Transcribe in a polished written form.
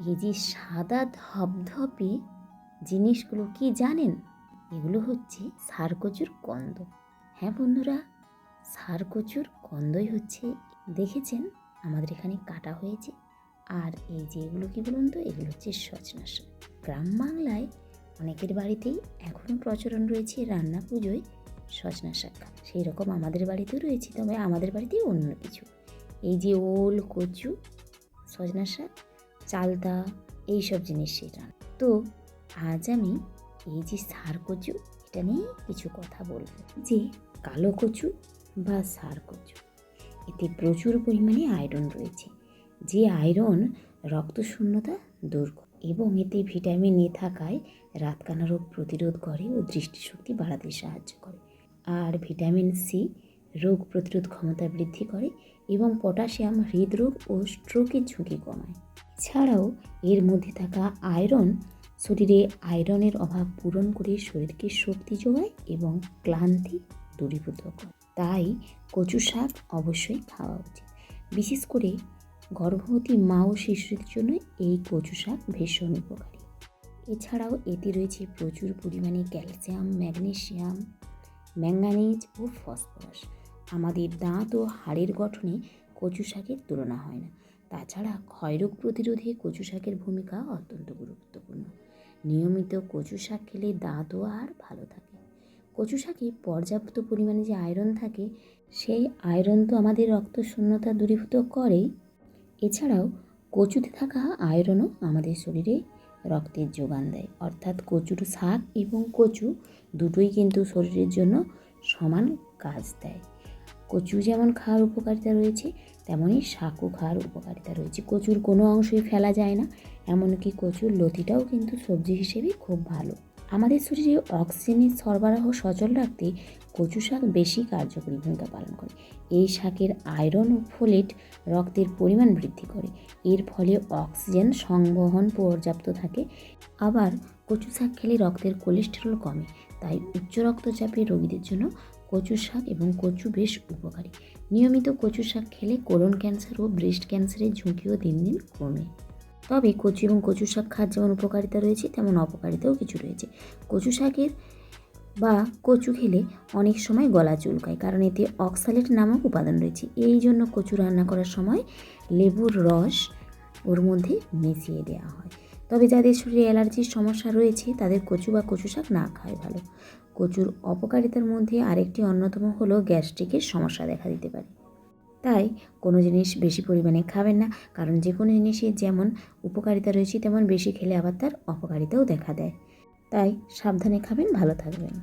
এই যে সাদা ধপধপে জিনিসগুলো কি জানেন? এগুলো হচ্ছে ষাঁড়কচুর কন্দ। হ্যাঁ বন্ধুরা, ষাঁড়কচুর কন্দই হচ্ছে, দেখেছেন আমাদের এখানে কাটা হয়েছে। আর এই যে এগুলো কি বলুন তো, এগুলো হচ্ছে সজনা শাক। গ্রাম বাংলায় অনেকের বাড়িতেই এখনও প্রচলন রয়েছে রান্না পুজোয় সজনা শাক। সেই রকম আমাদের বাড়িতেও রয়েছে, তবে আমাদের বাড়িতেই অন্য কিছু। এই যে ওল, কচু, সজনা শাক, চালতা, এইসব জিনিসের রান্না। তো আজ আমি এই যে ষাঁড়কচু, এটা নিয়ে কিছু কথা বলবো। যে কালো কচু বা ষাঁড়কচু, এতে প্রচুর পরিমাণে আয়রন রয়েছে, যে আয়রন রক্তশূন্যতা দূর করে এবং এতে ভিটামিন এ থাকায় রাতকানা রোগ প্রতিরোধ করে ও দৃষ্টিশক্তি বাড়াতে সাহায্য করে। আর ভিটামিন সি রোগ প্রতিরোধ ক্ষমতা বৃদ্ধি করে এবং পটাশিয়াম হৃদরোগ ও স্ট্রোকের ঝুঁকি কমায়। এছাড়াও এর মধ্যে থাকা আয়রন শরীরে আয়রনের অভাব পূরণ করে শরীরকে শক্তি যোগায় এবং ক্লান্তি দূরীভূত করে। তাই কচু শাক অবশ্যই খাওয়া উচিত। বিশেষ করে গর্ভবতী মা ও শিশুদের জন্য এই কচু শাক ভীষণ উপকারী। এছাড়াও এতে রয়েছে প্রচুর পরিমাণে ক্যালসিয়াম, ম্যাগনেসিয়াম, ম্যাঙ্গানিজ ও ফসফরাস। আমাদের দাঁত ও হাড়ের গঠনে কচু শাকের তুলনা হয় না। তাছাড়া ক্ষয়রোগ প্রতিরোধে কচু শাকের ভূমিকা অত্যন্ত গুরুত্বপূর্ণ। নিয়মিত কচু শাক খেলে দাঁত ও হাড় ভালো থাকে। কচু শাকে পর্যাপ্ত পরিমাণে যে আয়রন থাকে, সেই আয়রন তো আমাদের রক্তশূন্যতা দূরীভূত করেই। এছাড়াও কচুতে থাকা আয়রনও আমাদের শরীরে রক্তের যোগান দেয়। অর্থাৎ কচুর শাক এবং কচু দুটোই কিন্তু শরীরের জন্য সমান কাজ দেয়। কচু যেমন খাওয়ার উপকারিতা রয়েছে, তেমনই শাকও খাওয়ার উপকারিতা রয়েছে। কচুর কোনো অংশই ফেলা যায় না, এমনকি কচুর লতিটাও কিন্তু সবজি হিসেবে খুব ভালো। আমাদের শরীরে অক্সিজেনের সরবরাহ সচল রাখতে কচু শাক বেশি কার্যকরী ভূমিকা পালন করে। এই শাকের আয়রন ও ফোলেট রক্তের পরিমাণ বৃদ্ধি করে, এর ফলে অক্সিজেন সংবহন পর্যাপ্ত থাকে। আবার কচু শাক খেলে রক্তের কোলেস্টেরল কমে, তাই উচ্চ রক্তচাপের রোগীদের জন্য কচু শাক এবং কচু বেশ উপকারী। নিয়মিত কচু শাক খেলে কোলন ক্যান্সার ও ব্রেস্ট ক্যান্সারের ঝুঁকিও দিন দিন কমে। তবে কচু এবং কচু শাক খাওয়ার যেমন উপকারিতা রয়েছে, তেমন অপকারিতাও কিছু রয়েছে। কচু শাকের বা কচু খেলে অনেক সময় গলা চুলকায়, কারণ এতে অক্সালেট নামক উপাদান রয়েছে। এই জন্য কচু রান্না করার সময় লেবুর রস ওর মধ্যে মিশিয়ে দেওয়া হয়। তবে যাদের শরীরে অ্যালার্জির সমস্যা রয়েছে, তাদের কচু বা কচু শাক না খাওয়াই ভালো। কচুর অপকারিতার মধ্যে আরেকটি অন্যতম হলো গ্যাস্ট্রিকের সমস্যা দেখা দিতে পারে। তাই কোনো জিনিস বেশি পরিমাণে খাবেন না, কারণ যে কোনো জিনিসের যেমন উপকারিতা রয়েছে, তেমন বেশি খেলে আবার তার অপকারিতাও দেখা দেয়। তাই সাবধানে খাবেন, ভালো থাকবেন।